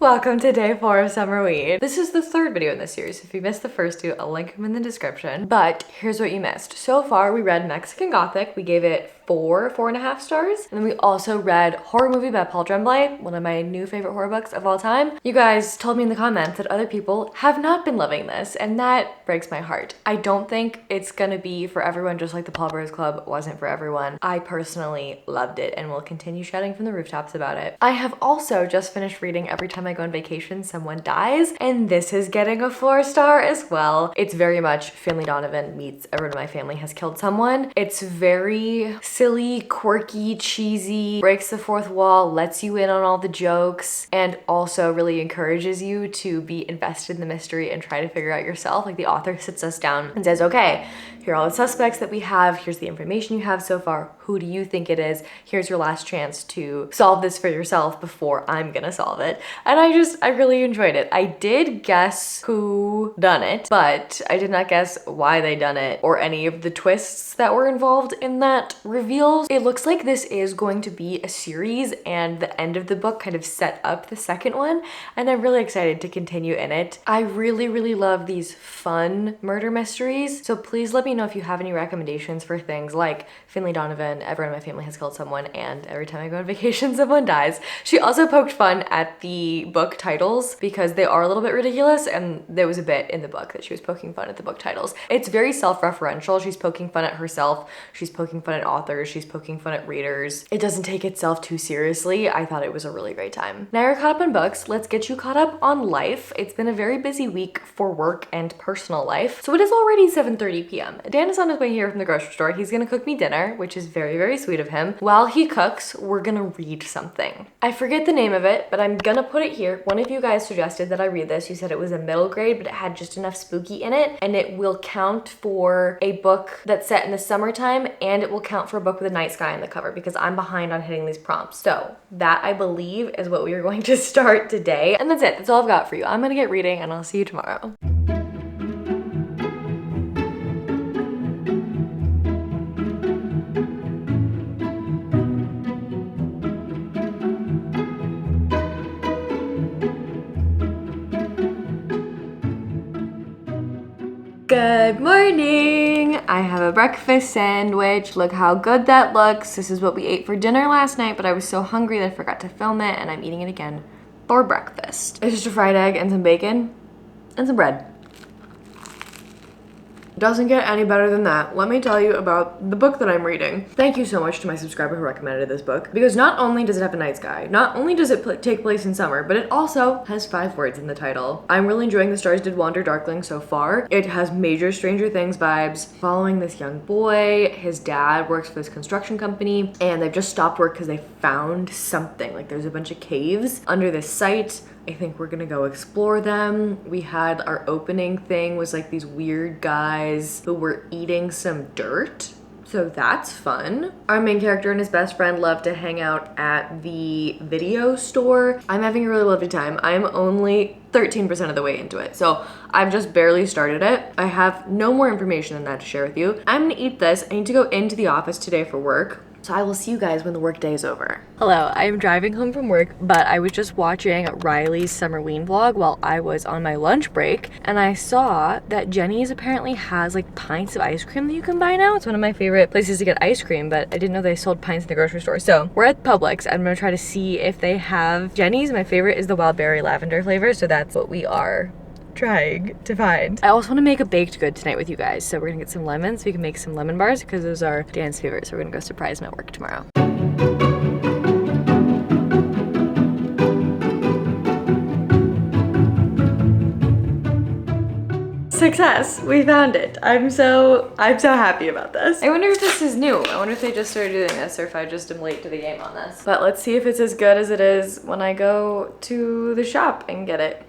Welcome to day 4 of Summerween. This is the third video in this series. If you missed the first two, I'll link them in the description. But here's what you missed. So far, we read Mexican Gothic. We gave it 4.5 stars. And then we also read Horror Movie by Paul Tremblay, one of my new favorite horror books of all time. You guys told me in the comments that other people have not been loving this, and that breaks my heart. I don't think it's gonna be for everyone, just like the Paul Bros Club wasn't for everyone. I personally loved it and will continue shouting from the rooftops about it. I have also just finished reading Every Time I Go on Vacation, Someone Dies, and this is getting a 4-star as well. It's very much Finley Donovan meets Everyone in My Family Has Killed Someone. It's very silly, quirky, cheesy, breaks the fourth wall, lets you in on all the jokes, and also really encourages you to be invested in the mystery and try to figure out yourself. Like, the author sits us down and says, okay, here are all the suspects that we have, here's the information you have so far, who do you think it is? Here's your last chance to solve this for yourself before I'm gonna solve it. And I really enjoyed it. I did guess who done it, but I did not guess why they done it or any of the twists that were involved in that reveal. It looks like this is going to be a series, and the end of the book kind of set up the second one, and I'm really excited to continue in it. I really love these fun murder mysteries, so please let me know if you have any recommendations for things like Finley Donovan, Everyone in My Family Has Killed Someone, and Every Time I Go on Vacation, Someone Dies. She also poked fun at the book titles because they are a little bit ridiculous, and there was a bit in the book that she was poking fun at the book titles. It's very self-referential. She's poking fun at herself, she's poking fun at authors, she's poking fun at readers. It doesn't take itself too seriously. I thought it was a really great time. Now you're caught up on books, let's get you caught up on life. It's been a very busy week for work and personal life. So it is already 7:30 p.m. Dan is on his way here from the grocery store. He's gonna cook me dinner, which is very sweet of him. While he cooks, we're gonna read something. I forget the name of it, but I'm gonna put it here. One of you guys suggested that I read this. You said it was a middle grade, but it had just enough spooky in it, and it will count for a book that's set in the summertime, and it will count for a book with a night sky on the cover because I'm behind on hitting these prompts. So that, I believe, is what we are going to start today. And that's it. That's all I've got for you. I'm gonna get reading, and I'll see you tomorrow. Good morning! I have a breakfast sandwich. Look how good that looks. This is what we ate for dinner last night, but I was so hungry that I forgot to film it, and I'm eating it again for breakfast. It's just a fried egg and some bacon and some bread. Doesn't get any better than that. Let me tell you about the book that I'm reading. Thank you so much to my subscriber who recommended this book, because not only does it have a night sky, not only does it take place in summer, but it also has 5 words in the title. I'm really enjoying The Stars Did Wander Darkling so far. It has major Stranger Things vibes, following this young boy. His dad works for this construction company, and they've just stopped work because they found something. Like, there's a bunch of caves under this site. I think we're gonna go explore them. We had our opening thing was like these weird guys who were eating some dirt. So that's fun. Our main character and his best friend love to hang out at the video store. I'm having a really lovely time. I'm only 13% of the way into it, so I've just barely started it. I have no more information than that to share with you. I'm gonna eat this. I need to go into the office today for work. So I will see you guys when the work day is over. Hello, I am driving home from work, but I was just watching Riley's Summerween vlog while I was on my lunch break, and I saw that Jenny's apparently has like pints of ice cream that you can buy now. It's one of my favorite places to get ice cream, but I didn't know they sold pints in the grocery store. So we're at Publix. I'm gonna try to see if they have Jenny's. My favorite is the wild berry lavender flavor, so that's what we are trying to find. I also want to make a baked good tonight with you guys, so we're gonna get some lemons so we can make some lemon bars because those are Dan's favorites. So we're gonna go surprise him at work tomorrow. Success! We found it. I'm so happy about this. I wonder if this is new. I wonder if they just started doing this or if I just am late to the game on this. But let's see if it's as good as it is when I go to the shop and get it.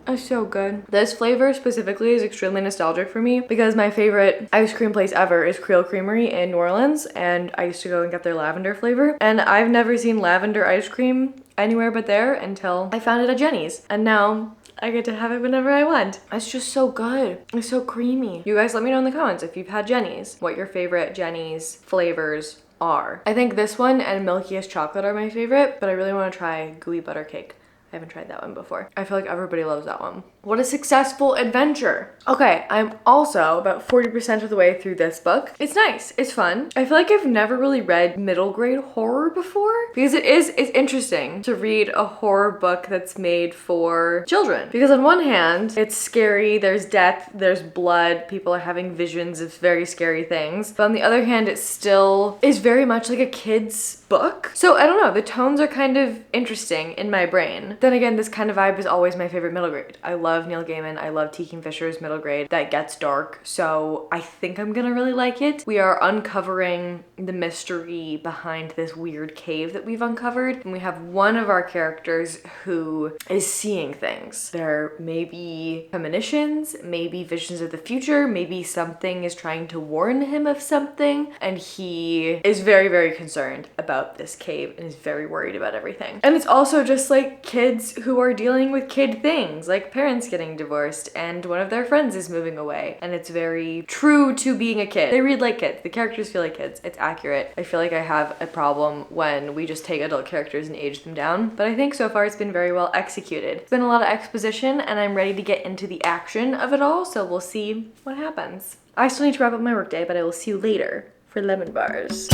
It's so good. This flavor specifically is extremely nostalgic for me because my favorite ice cream place ever is Creole Creamery in New Orleans, and I used to go and get their lavender flavor, and I've never seen lavender ice cream anywhere but there until I found it at Jenny's, and now I get to have it whenever I want. It's just so good. It's so creamy. You guys let me know in the comments if you've had Jenny's, what your favorite Jenny's flavors are. I think this one and Milkiest Chocolate are my favorite, but I really want to try Gooey Butter Cake. I haven't tried that one before. I feel like everybody loves that one. What a successful adventure. Okay, I'm also about 40% of the way through this book. It's nice, it's fun. I feel like I've never really read middle grade horror before because it's interesting to read a horror book that's made for children. Because on one hand, it's scary, there's death, there's blood, people are having visions of very scary things. But on the other hand, it still is very much like a kid's book. So I don't know, the tones are kind of interesting in my brain. Then again, this kind of vibe is always my favorite middle grade. I love Neil Gaiman, I love T. Kingfisher's middle grade. That gets dark, so I think I'm gonna really like it. We are uncovering the mystery behind this weird cave that we've uncovered, and we have one of our characters who is seeing things. There may be premonitions, maybe visions of the future, maybe something is trying to warn him of something, and he is very, very concerned about this cave and is very worried about everything. And it's also just like kids who are dealing with kid things, like parents getting divorced and one of their friends is moving away, and it's very true to being a kid. They read like kids, the characters feel like kids, it's accurate. I feel like I have a problem when we just take adult characters and age them down, but I think so far it's been very well executed. It's been a lot of exposition and I'm ready to get into the action of it all, so we'll see what happens. I still need to wrap up my workday, but I will see you later for lemon bars.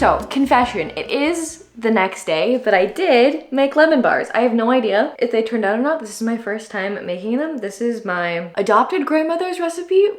So, confession, it is the next day, but I did make lemon bars. I have no idea if they turned out or not. This is my first time making them. This is my adopted grandmother's recipe.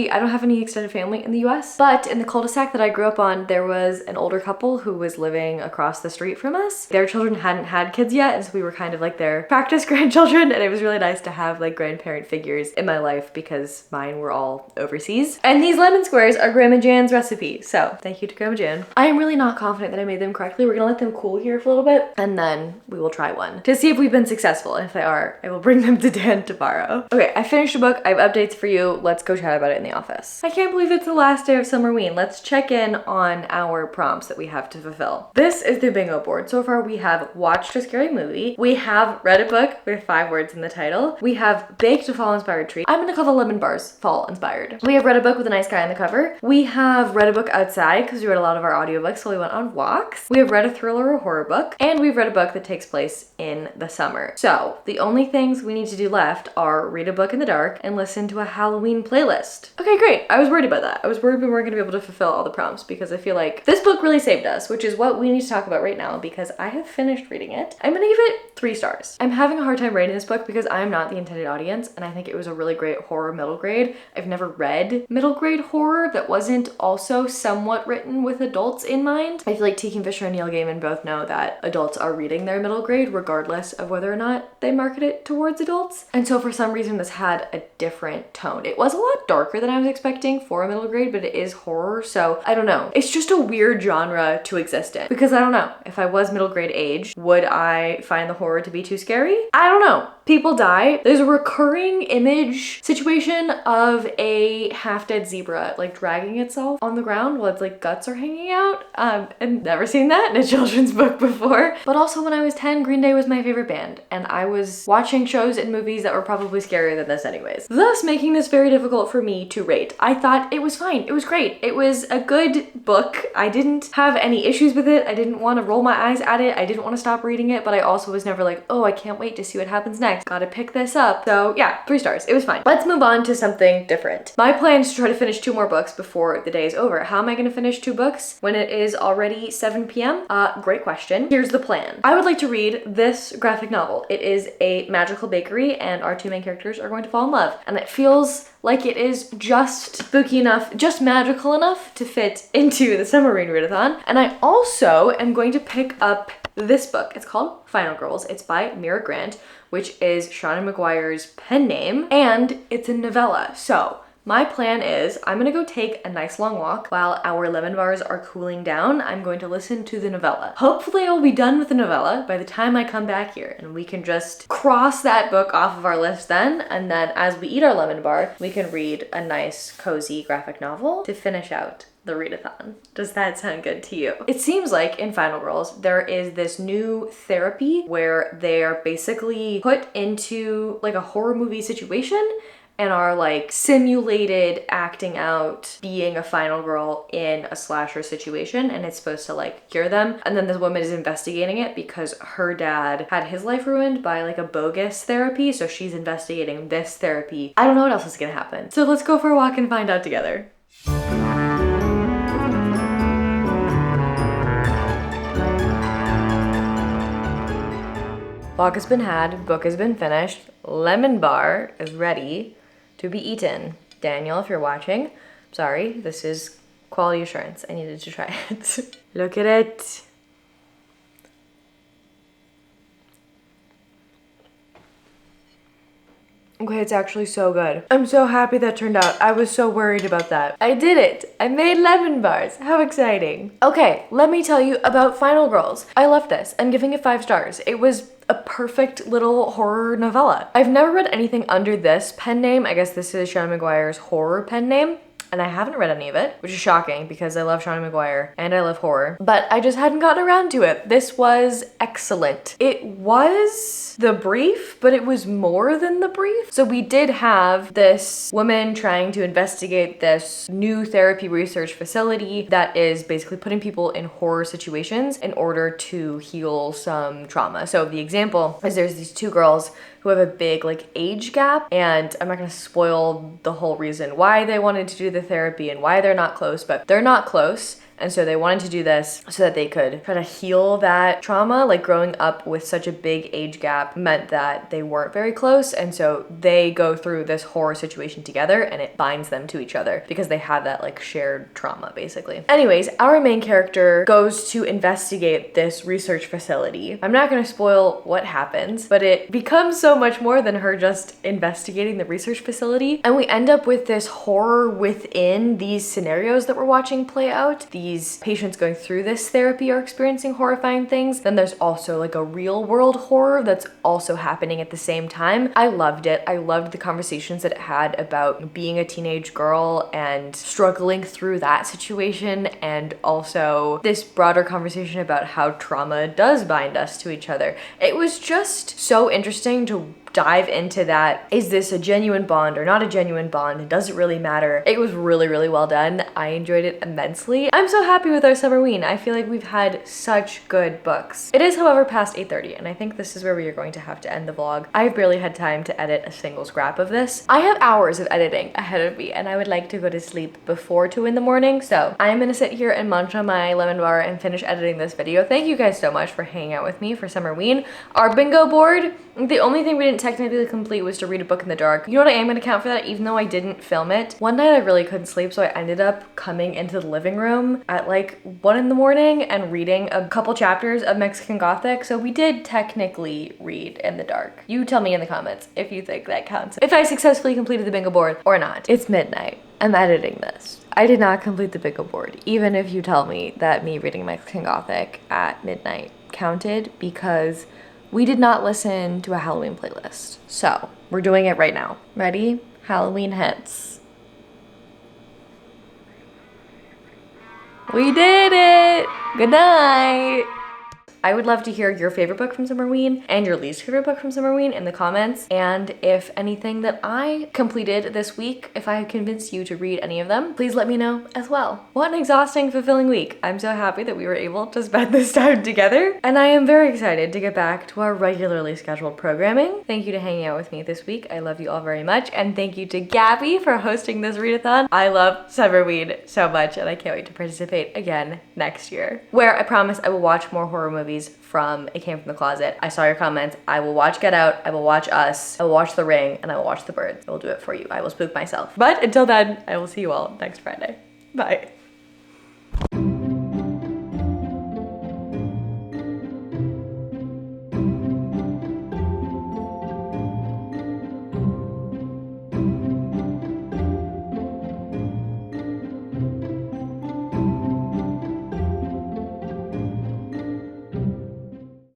I don't have any extended family in the US, but in the cul-de-sac that I grew up on, there was an older couple who was living across the street from us. Their children hadn't had kids yet, and so we were kind of like their practice grandchildren, and it was really nice to have like grandparent figures in my life because mine were all overseas. And these lemon squares are Grandma Jan's recipe, so thank you to Grandma Jan. I am really not confident that I made them correctly. We're gonna let them cool here for a little bit, and then we will try one to see if we've been successful. And if they are, I will bring them to Dan tomorrow. Okay, I finished the book. I have updates for you. Let's go chat about it in the office. I can't believe it's the last day of Summerween. Let's check in on our prompts that we have to fulfill. This is the bingo board. So far we have watched a scary movie. We have read a book with 5 words in the title. We have baked a fall-inspired treat. I'm gonna call the lemon bars fall-inspired. We have read a book with a nice guy on the cover. We have read a book outside because we read a lot of our audiobooks while we went on walks. We have read a thriller or a horror book, and we've read a book that takes place in the summer. So the only things we need to do left are read a book in the dark and listen to a Halloween playlist. Okay, great. I was worried about that. I was worried we weren't gonna be able to fulfill all the prompts because I feel like this book really saved us, which is what we need to talk about right now because I have finished reading it. I'm gonna give it 3 stars. I'm having a hard time rating this book because I'm not the intended audience, and I think it was a really great horror middle grade. I've never read middle grade horror that wasn't also somewhat written with adults in mind. I feel like T. Kingfisher and Neil Gaiman both know that adults are reading their middle grade regardless of whether or not they market it towards adults. And so for some reason this had a different tone. It was a lot darker than I was expecting for a middle grade, but it is horror, so I don't know. It's just a weird genre to exist in because I don't know. If I was middle grade age, would I find the horror to be too scary? I don't know. People die. There's a recurring image situation of a half-dead zebra like dragging itself on the ground while its like guts are hanging out. I've never seen that in a children's children's book before. But also when I was 10, Green Day was my favorite band, and I was watching shows and movies that were probably scarier than this anyways. Thus making this very difficult for me to rate. I thought it was fine. It was great. It was a good book. I didn't have any issues with it. I didn't want to roll my eyes at it. I didn't want to stop reading it, but I also was never like, oh, I can't wait to see what happens next. Gotta pick this up. So yeah, 3 stars. It was fine. Let's move on to something different. My plan is to try to finish 2 more books before the day is over. How am I gonna finish 2 books when it is already 7 p.m.? Great question. Here's the plan. I would like to read this graphic novel. It is a magical bakery and our 2 main characters are going to fall in love. And it feels like it is just spooky enough, just magical enough to fit into the Summerween readathon. And I also am going to pick up this book. It's called Final Girls. It's by Mira Grant, which is Shauna McGuire's pen name, and it's a novella. So my plan is I'm gonna go take a nice long walk while our lemon bars are cooling down. I'm going to listen to the novella. Hopefully I'll be done with the novella by the time I come back here, and we can just cross that book off of our list then. And then as we eat our lemon bar, we can read a nice cozy graphic novel to finish out the readathon. Does that sound good to you? It seems like in Final Girls, there is this new therapy where they're basically put into like a horror movie situation and are like simulated acting out being a final girl in a slasher situation, and it's supposed to like cure them. And then this woman is investigating it because her dad had his life ruined by like a bogus therapy, so she's investigating this therapy. I don't know what else is gonna happen. So let's go for a walk and find out together. Walk has been had, book has been finished, lemon bar is ready to be eaten. Daniel, if you're watching, sorry, this is quality assurance. I needed to try it. Look at it. Okay, it's actually so good. I'm so happy that turned out. I was so worried about that. I did it. I made lemon bars. How exciting. Okay, let me tell you about Final Girls. I love this. I'm giving it 5 stars. It was a perfect little horror novella. I've never read anything under this pen name. I guess this is Shauna McGuire's horror pen name. And I haven't read any of it, which is shocking because I love Shauna McGuire and I love horror, but I just hadn't gotten around to it. This was excellent. It was the brief, but it was more than the brief. So we did have this woman trying to investigate this new therapy research facility that is basically putting people in horror situations in order to heal some trauma. So the example is there's these 2 girls who have a big like age gap, and I'm not gonna spoil the whole reason why they wanted to do the therapy and why they're not close, but they're not close. And so they wanted to do this so that they could try to heal that trauma. Like growing up with such a big age gap meant that they weren't very close. And so they go through this horror situation together and it binds them to each other because they have that like shared trauma basically. Anyways, our main character goes to investigate this research facility. I'm not gonna spoil what happens, but it becomes so much more than her just investigating the research facility. And we end up with this horror within these scenarios that we're watching play out. These patients going through this therapy are experiencing horrifying things. Then there's also like a real world horror that's also happening at the same time. I loved it. I loved the conversations that it had about being a teenage girl and struggling through that situation, and also this broader conversation about how trauma does bind us to each other. It was just so interesting to dive into that. Is this a genuine bond or not a genuine bond? Does it really matter? It was really, really well done. I enjoyed it immensely. I'm so happy with our Summerween. I feel like we've had such good books. It is, however, past 8:30, and I think this is where we are going to have to end the vlog. I've barely had time to edit a single scrap of this. I have hours of editing ahead of me, and I would like to go to sleep before 2 in the morning, so I'm gonna sit here and munch on my lemon bar and finish editing this video. Thank you guys so much for hanging out with me for Summerween. Our bingo board, the only thing we didn't technically complete was to read a book in the dark. You know what, I am gonna count for that even though I didn't film it. One night I really couldn't sleep, so I ended up coming into the living room at like 1 in the morning and reading a couple chapters of Mexican Gothic. So we did technically read in the dark. You tell me in the comments if you think that counts. If I successfully completed the bingo board or not. It's midnight. I'm editing this. I did not complete the bingo board, even if you tell me that me reading Mexican Gothic at midnight counted, because we did not listen to a Halloween playlist. So we're doing it right now. Ready? Halloween hits. We did it! Good night! I would love to hear your favorite book from Summerween and your least favorite book from Summerween in the comments. And if anything that I completed this week, if I convinced you to read any of them, please let me know as well. What an exhausting, fulfilling week. I'm so happy that we were able to spend this time together. And I am very excited to get back to our regularly scheduled programming. Thank you to hanging out with me this week. I love you all very much. And thank you to Gabby for hosting this readathon. I love Summerween so much and I can't wait to participate again next year, where I promise I will watch more horror movies from It Came From the Closet. I saw your comments. I will watch Get Out, I will watch Us, I will watch The Ring, and I will watch The Birds. I will do it for you. I will spook myself. But until then, I will see you all next Friday. Bye.